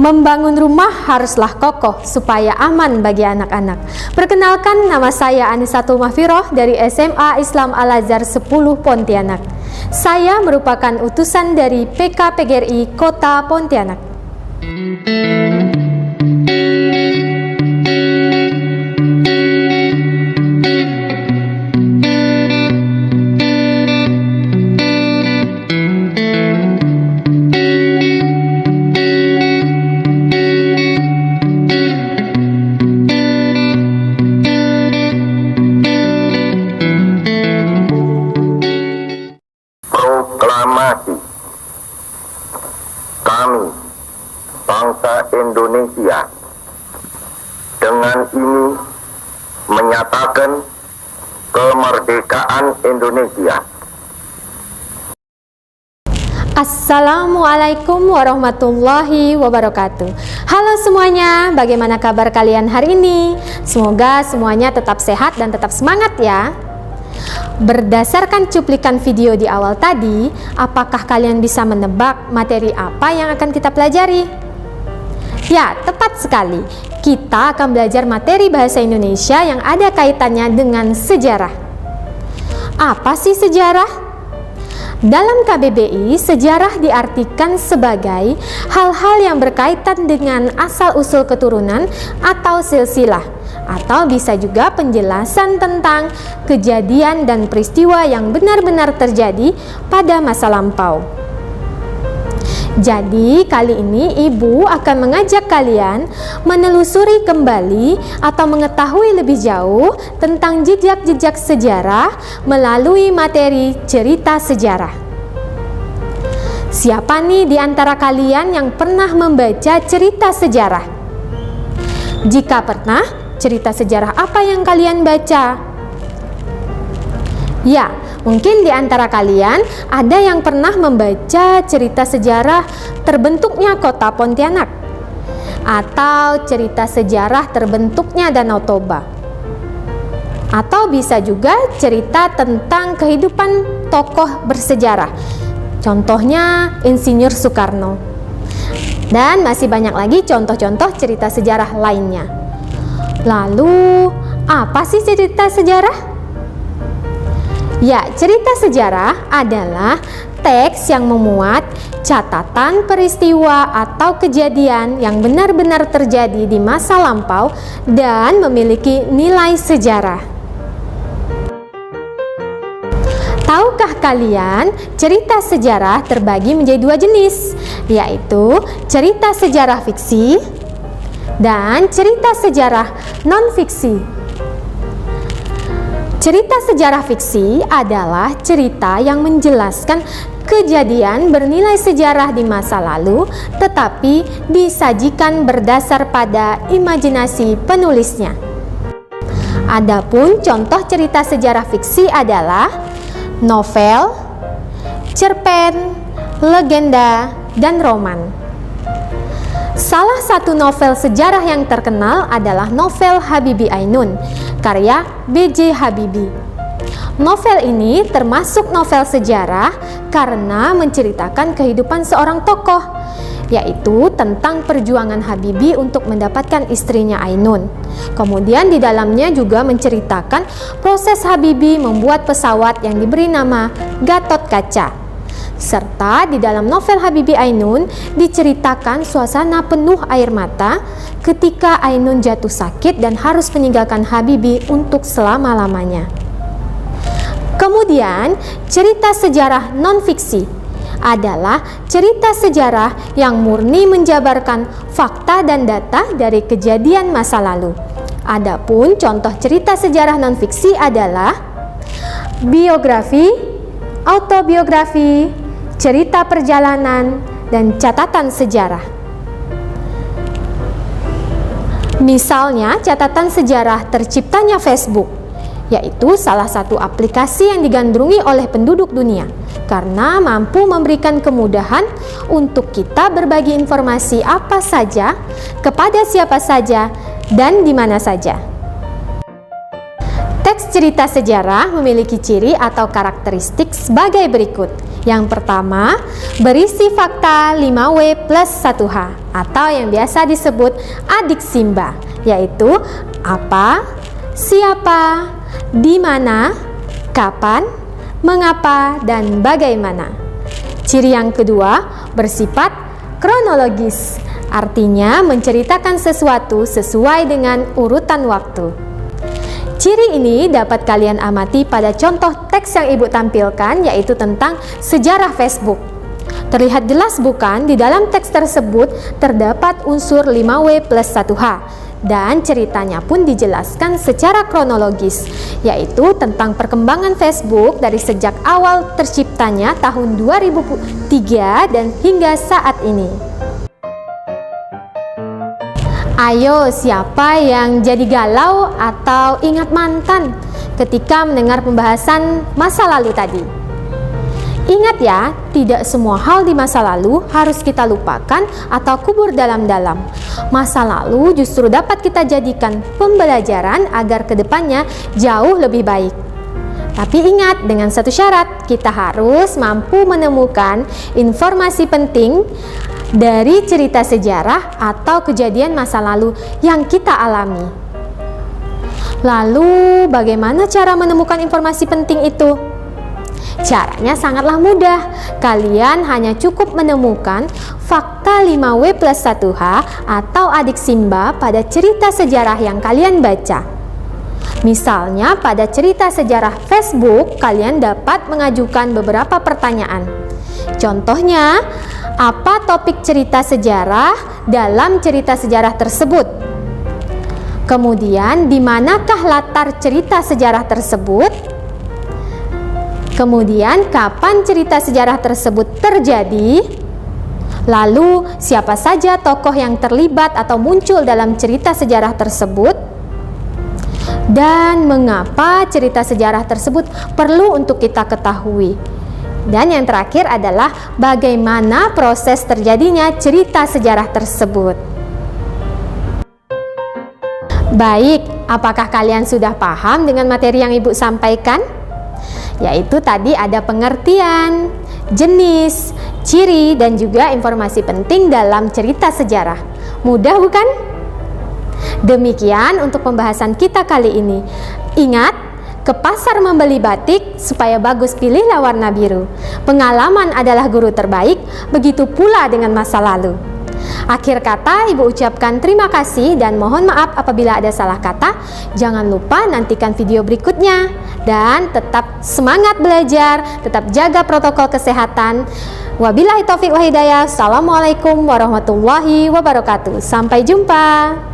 Membangun rumah haruslah kokoh supaya aman bagi anak-anak. Perkenalkan, nama saya Anisatul Mahfiroh dari SMA Islam Al-Azhar 10 Pontianak. Saya merupakan utusan dari PKPGRI Kota Pontianak. Proklamasi. Kami, bangsa Indonesia, dengan ini menyatakan kemerdekaan Indonesia. Assalamualaikum warahmatullahi wabarakatuh. Halo semuanya, bagaimana kabar kalian hari ini? Semoga semuanya tetap sehat dan tetap semangat ya. Berdasarkan cuplikan video di awal tadi, apakah kalian bisa menebak materi apa yang akan kita pelajari? Ya, tepat sekali. Kita akan belajar materi bahasa Indonesia yang ada kaitannya dengan sejarah. Apa sih sejarah? Dalam KBBI, sejarah diartikan sebagai hal-hal yang berkaitan dengan asal-usul keturunan atau silsilah, atau bisa juga penjelasan tentang kejadian dan peristiwa yang benar-benar terjadi pada masa lampau. Jadi, kali ini Ibu akan mengajak kalian menelusuri kembali atau mengetahui lebih jauh tentang jejak-jejak sejarah melalui materi cerita sejarah. Siapa nih di antara kalian yang pernah membaca cerita sejarah? Jika pernah, cerita sejarah apa yang kalian baca? Ya, mungkin di antara kalian ada yang pernah membaca cerita sejarah terbentuknya kota Pontianak, atau cerita sejarah terbentuknya Danau Toba, atau bisa juga cerita tentang kehidupan tokoh bersejarah, contohnya Insinyur Soekarno. Dan masih banyak lagi contoh-contoh cerita sejarah lainnya. Lalu, apa sih cerita sejarah? Ya, cerita sejarah adalah teks yang memuat catatan peristiwa atau kejadian yang benar-benar terjadi di masa lampau dan memiliki nilai sejarah. Tahukah kalian, cerita sejarah terbagi menjadi dua jenis, yaitu cerita sejarah fiksi dan cerita sejarah non-fiksi. Cerita sejarah fiksi adalah cerita yang menjelaskan kejadian bernilai sejarah di masa lalu, tetapi disajikan berdasar pada imajinasi penulisnya. Adapun contoh cerita sejarah fiksi adalah novel, cerpen, legenda, dan roman. Salah satu novel sejarah yang terkenal adalah novel Habibie Ainun, karya B.J. Habibie. Novel ini termasuk novel sejarah karena menceritakan kehidupan seorang tokoh, yaitu tentang perjuangan Habibie untuk mendapatkan istrinya Ainun. Kemudian di dalamnya juga menceritakan proses Habibie membuat pesawat yang diberi nama Gatot Kaca. Serta di dalam novel Habibie Ainun diceritakan suasana penuh air mata ketika Ainun jatuh sakit dan harus meninggalkan Habibie untuk selama-lamanya. Kemudian, cerita sejarah non-fiksi adalah cerita sejarah yang murni menjabarkan fakta dan data dari kejadian masa lalu. Adapun contoh cerita sejarah non-fiksi adalah biografi, autobiografi, cerita perjalanan, dan catatan sejarah. Misalnya, catatan sejarah terciptanya Facebook, yaitu salah satu aplikasi yang digandrungi oleh penduduk dunia karena mampu memberikan kemudahan untuk kita berbagi informasi apa saja, kepada siapa saja, dan di mana saja. Teks cerita sejarah memiliki ciri atau karakteristik sebagai berikut, Yang pertama, berisi fakta 5W plus 1H atau yang biasa disebut adik Simba, yaitu apa, siapa, di mana, kapan, mengapa, dan bagaimana. Ciri yang kedua bersifat kronologis, artinya menceritakan sesuatu sesuai dengan urutan waktu. Ciri ini dapat kalian amati pada contoh teks yang Ibu tampilkan, yaitu tentang sejarah Facebook. Terlihat jelas bukan, di dalam teks tersebut terdapat unsur 5W plus 1H, dan ceritanya pun dijelaskan secara kronologis, yaitu tentang perkembangan Facebook dari sejak awal terciptanya tahun 2003 dan hingga saat ini. Ayo, siapa yang jadi galau atau ingat mantan ketika mendengar pembahasan masa lalu tadi? Ingat ya, tidak semua hal di masa lalu harus kita lupakan atau kubur dalam-dalam. Masa lalu justru dapat kita jadikan pembelajaran agar kedepannya jauh lebih baik. Tapi ingat, dengan satu syarat, kita harus mampu menemukan informasi penting dari cerita sejarah atau kejadian masa lalu yang kita alami. Lalu, bagaimana cara menemukan informasi penting itu? Caranya sangatlah mudah. Kalian hanya cukup menemukan fakta 5W plus 1H atau adik Simba pada cerita sejarah yang kalian baca. Misalnya, pada cerita sejarah Facebook, kalian dapat mengajukan beberapa pertanyaan. Contohnya, apa topik cerita sejarah dalam cerita sejarah tersebut? Kemudian, di manakah latar cerita sejarah tersebut? Kemudian, kapan cerita sejarah tersebut terjadi? Lalu, siapa saja tokoh yang terlibat atau muncul dalam cerita sejarah tersebut? Dan mengapa cerita sejarah tersebut perlu untuk kita ketahui? Dan yang terakhir adalah bagaimana proses terjadinya cerita sejarah tersebut. Baik, apakah kalian sudah paham dengan materi yang Ibu sampaikan? Yaitu tadi ada pengertian, jenis, ciri, dan juga informasi penting dalam cerita sejarah. Mudah bukan? Demikian untuk pembahasan kita kali ini. Ingat, ke pasar membeli batik supaya bagus pilihlah warna biru. Pengalaman adalah guru terbaik, begitu pula dengan masa lalu. Akhir kata, Ibu ucapkan terima kasih dan mohon maaf apabila ada salah kata. Jangan lupa nantikan video berikutnya dan tetap semangat belajar, tetap jaga protokol kesehatan. Wabillahi taufiq wal hidayah. Assalamualaikum warahmatullahi wabarakatuh. Sampai jumpa.